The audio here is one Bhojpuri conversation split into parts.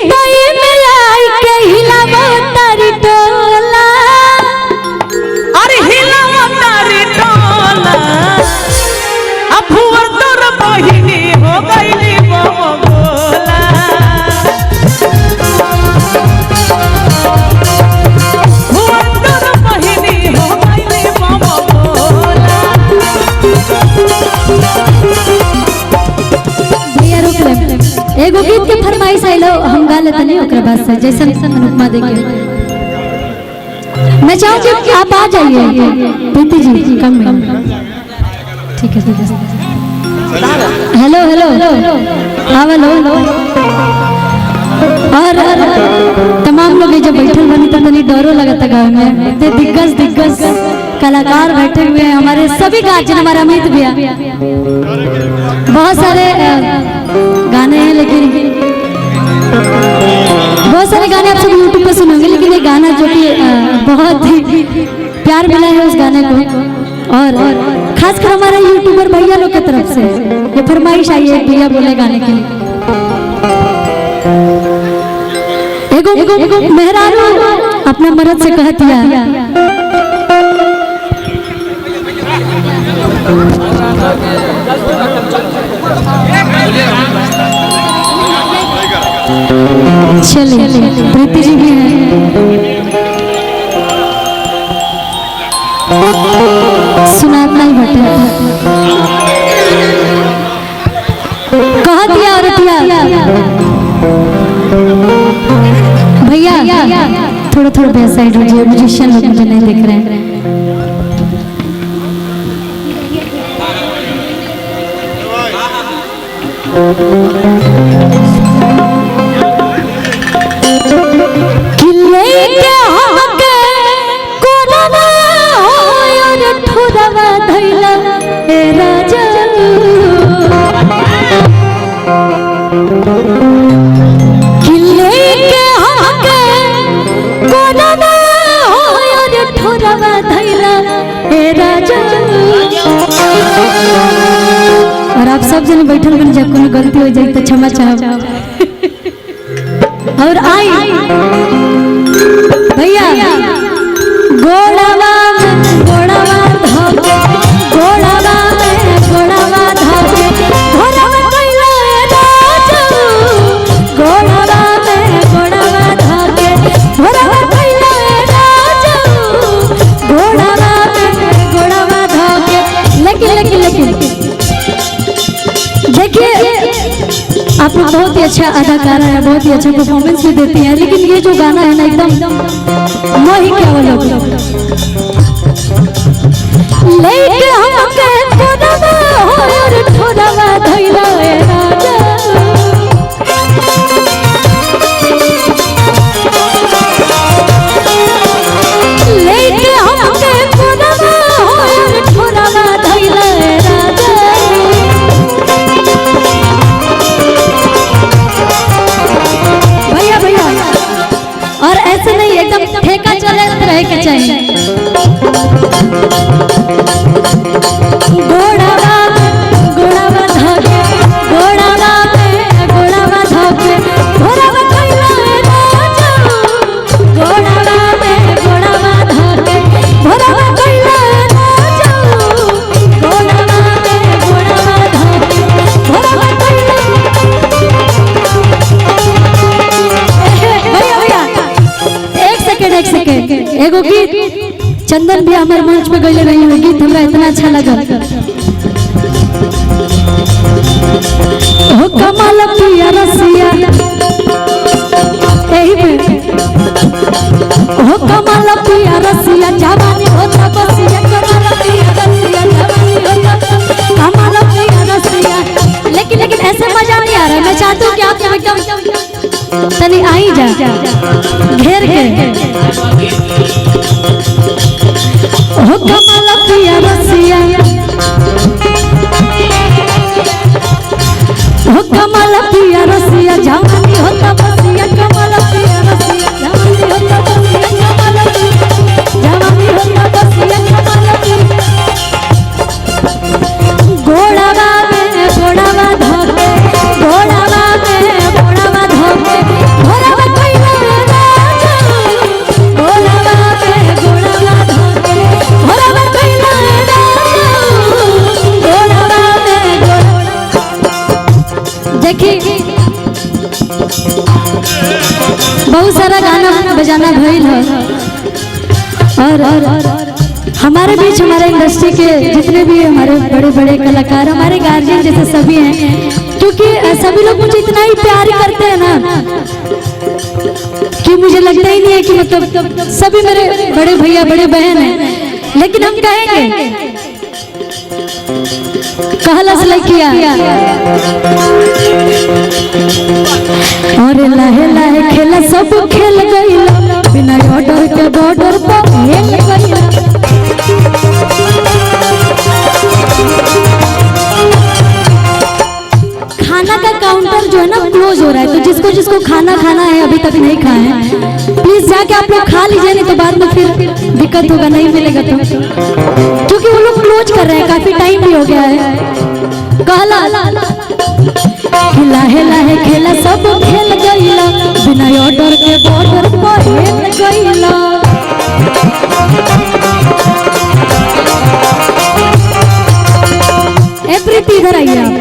हितई में आई के हिलावो तारी टोला अरे हिलावो तारी टोला अब हुआ तोर बहिनी हो गईली बोला हुआ तोर बहिनी हो गईली बोला। भैया रुक ले एगो गीत के फरमाइश आइलो हम गा लेते नहीं ओकरा बाद से जैसन अनुपमा देके मैं चाहूँ कि आप आ जाइए प्रीति जी कम में ठीक है हेलो हेलो हाँ हेलो और तमाम लोग जब बैठे बनी तो तनी डरो लगता गाँव में इतने दिग्गज कलाकार बैठे हुए हैं हमारे सभी गार्जियन हमारा अमित भैया बहुत सारे गाने हैं लेकिन बहुत सारे गाने आप सब यूट्यूब पर सुनेंगे लेकिन ये गाना जो कि बहुत ही प्यार मिला है उस गाने को और खासकर हमारे यूट्यूबर भैया लोग की तरफ से ये फरमाइश आई है भैया बोले गाने के लिए एगो मेहरारू अपने मर्द से कह दिया चलिए प्रीति जी भी हैं सुनातना ही बटे कह दिया औरतिया भैया थोड़ा थोड़ा बैक साइड हो जाइए म्यूजिशियन लोग मुझे नहीं देख रहे हैं किले के हमके कोरवा और ठुरवा धइला ए राजा किले के हमके कोरवा और ठुरवा धइला ए राजा और आप सब जन बैठल बन जा कोनो गलती हो जाए तो क्षमा चाहो और आई भैया गोड़वा धोके गोड़वा धोके घोड़वा कइला राजा गोड़वा धोके घोड़वा कइला राजा गोड़वा धोके लेकिन देखिए आप लोग बहुत ही अच्छा अदाकारा है बहुत ही अच्छा परफॉर्मेंस भी देती हैं लेकिन ये जो गाना है ना एकदम मोही क्या वो लोग लेके हमके कोरवा और ठोरवा धइला ए राजा लेके हमके कोरवा और ठोरवा धइला ए राजा भैया और ऐसे नहीं एकदम ठेका चले रहे के चाहिए गोड़वा धोके घोड़वा धोके घोड़वा कइला राजा गोड़वा धोके घोड़वा कइला राजा गोड़वा धोके घोड़वा कइला भैया एक सेकंड एगो गीत चंदन भी हमारे मंच पे गईले रही है गीत हमरा इतना अच्छा लगा हो कमाल पिया रसिया यही पे हो कमाल पिया रसिया जवानी होता बसिया कमाल पिया रसिया जवानी होता कमाल पिया रसिया लेकिन ऐसे मजा नहीं आ रहा मैं चाहती हूँ कि आप एकदम तनी आई जा घेर के हो कमाल पिया रसिया हो कमाल पिया रसिया जवानी होता बसिया कमाल पिया रसिया जवानी होता बसिया कमाल जवानी होता बसिया कमाल घोड़वा धोके घोड़वा धोके बहुत सारा गाना बजाना भइल है और हमारे बीच हमारे इंडस्ट्री के जितने भी हमारे बड़े बड़े कलाकार हमारे गार्जियन जैसे सभी हैं, क्योंकि सभी लोग मुझे इतना ही प्यार करते हैं ना कि मुझे लगता ही नहीं है कि मतलब सभी मेरे बड़े भैया बड़े बहन हैं। लेकिन हम कहेंगे कहलस लड़किया और लहे लहे खेला सब खेल गईला बिना ऑर्डर के बॉर्डर पर खेल गईला। खाना का काउंटर जो है ना क्लोज हो रहा है, तो जिसको जिसको खाना खाना है अभी तक नहीं खाए हैं प्लीज जाके आप लोग खा लीजिए, नहीं तो बाद में फिर दिक्कत होगा, नहीं मिलेगा तो, क्योंकि वो लोग क्लोज कर रहे हैं, काफी टाइम भी हो गया है। कहला लाहे लाहे खेला सब खेल गईला बिना ऑर्डर के बॉर्डर पर खेल गईला। प्रीति इधर आइए आप।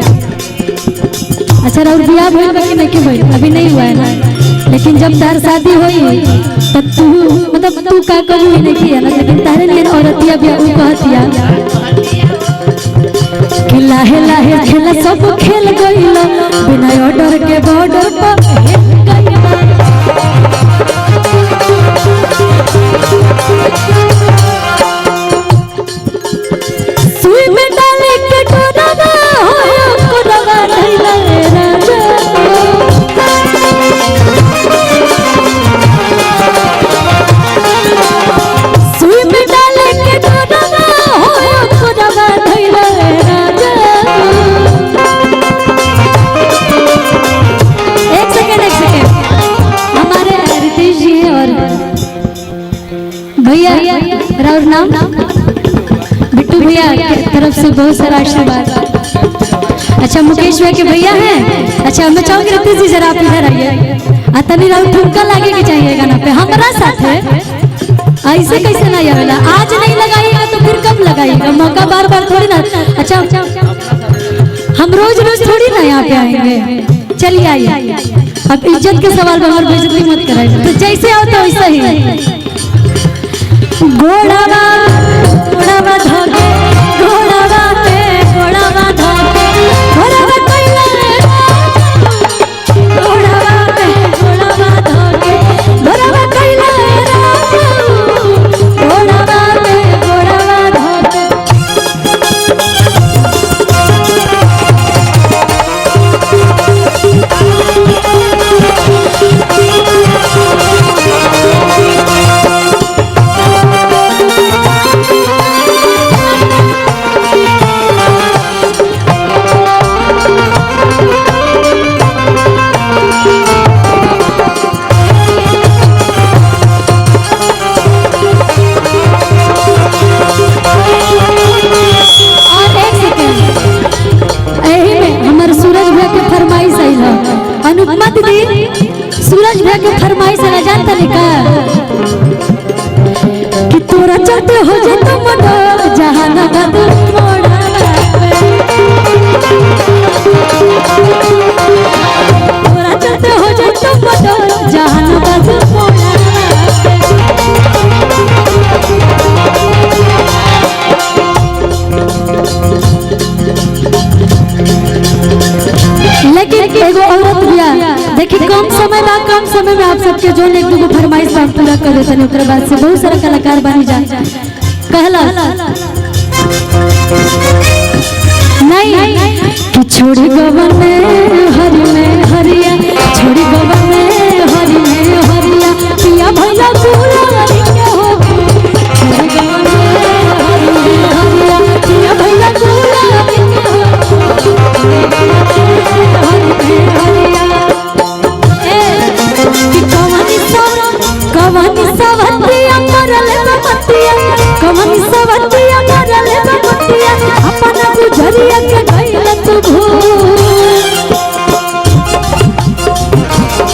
अच्छा और बियाह भइल बा कि नहीं के भइल? अभी नहीं हुआ है ना, लेकिन जब तार शादी होई तब तू मतलब तू का कबू नहीं किया ना, लेकिन तारे लिए औरतिया बियाह उ कहतिया कि लाहे लाहे खेला सब खेल गईला बिना ऑर्डर के बॉर्डर पर खेल गईला। सुई में डाले के डोरवा होया कोरवा धइला राजा। सुई में डाले के डोरवा होया कोरवा धइला राजा। एक सेकंड हमारे रितेश जी हैं और भैया राउर नाम बिट्टू भैया की तरफ से बहुत सारा आशीर्वाद। अच्छा मुकेश भैया के भैया हैं। अच्छा मैं चाहूंगी रितेश जी जरा आप इधर आइए, तनी राउर ठुमका लागे के चाहिए गाना पे हमारा साथ है। ऐसे कैसे नहीं आवेला, आज नहीं लगाइएगा तो फिर कब लगाइएगा, मौका बार बार थोड़ी ना। अच्छा हम रोज रोज थोड़ी ना यहाँ पे आएंगे, चलिए आइए। अब इज्जत के सवाल में हमारी बेइज्जती मत कराइए, तो जैसे आओ तो वैसा ही। घोड़ावा घोड़ावा धोके घोड़ावा पे घोड़ावा धोके घोड़ावा कइला घोड़ावा पे घोड़ावा धोके घोड़ावा कइला घोड़ावा पे घोड़ावा धोके। अनुपमा दीदी सूरज भैया के फरमाइश है, जानता नहीं कि तोरा चलते हो जे तो मडर जहानाबाद मोड़ा तोरा चलते हो जे तो मडर जहानाबाद मोड़ा। लेकिन एगो औरत बिया देखिए कम समय में आप सबके जो एक दो फरमाइश आप पूरा कर देते हैं, उसके बाद से बहुत सारा कलाकार बनी जा कहला नहीं कि छोड़ी गवन में हरिया छोड़ी गवन में हरिया पिया भैया पूरा के हो छोड़ी गवन में हरिया पिया भैया पूरा के कवनी सवतिया मरले बमतिया कवनी सवतिया मरले बमतिया अपना गुजरिया के गइल तू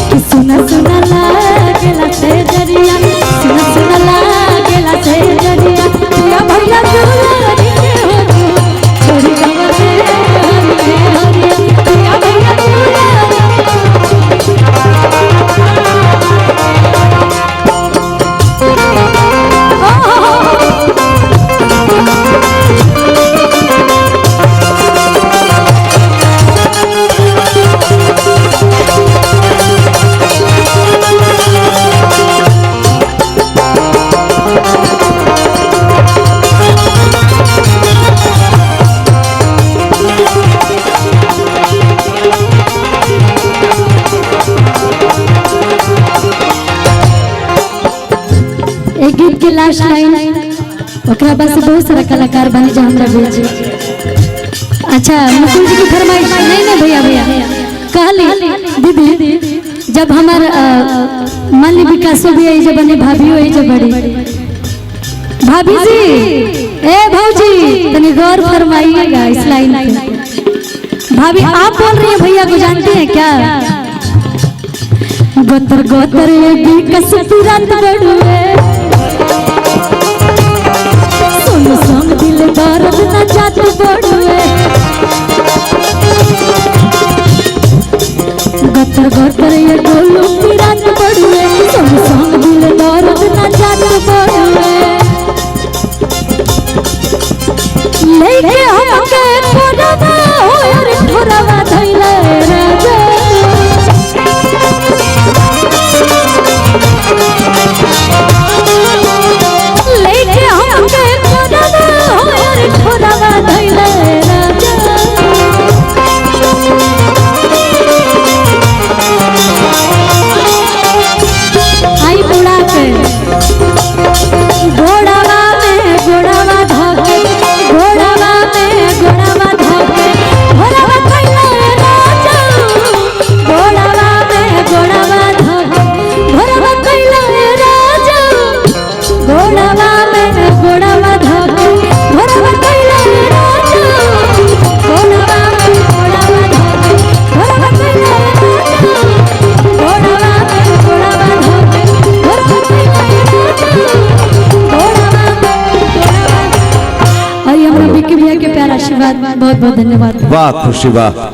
कि सुना सुना लागेला से जरिया सुना सुना लागेला से जरिया पिया भैया दुलारी के हो छोड़ी गवा में हरिया पिया भैया दुलारी एक गीत के लास्ट लाइन ओकरा बाद से बहुत सारा कलाकार बने जो हमरा भेजे। अच्छा मुकुल जी की फरमाइश नहीं भैया कहली दीदी जब हमार मान ली विकासो भी आई जब बने भाभी आई जब बड़ी भाभी जी ए भौजी तनी गौर फरमाइएगा इस लाइन पे। भाभी आप बोल रही हैं भैया को जानते हैं क्या? गोतर गोतर ये कसती रात बड़ुए सुन सुन दिल दर्द न जात बड़ुए गोतर गोतर ये गोलू की रात बड़ुए सुन सुन दिल दर्द न जात बड़ुए लेके हमके कोरवा हो यार ठोरवा धइले राजा लेके हमके कोरवा हो यार ठोरवा धइले राजा आई बुढ़ा के घोड़ावा में घोड़ावा धके घोड़ावा में घोड़ावा धके घोड़ावा कइले राजा घोड़ावा में घोड़ावा धके घोड़ावा कइले राजा घोड़ावा में घोड़ावा धके घोड़ावा कइले राजा घोड़ावा में घोड़ावा धके घोड़ावा कइले राजा घोड़ावा में घोड़ावा धके घोड़ावा कइले राजा। हमरा विकी भैया के प्यार आशीर्वाद बहुत बहुत धन्यवाद। वाह खुशी वाह।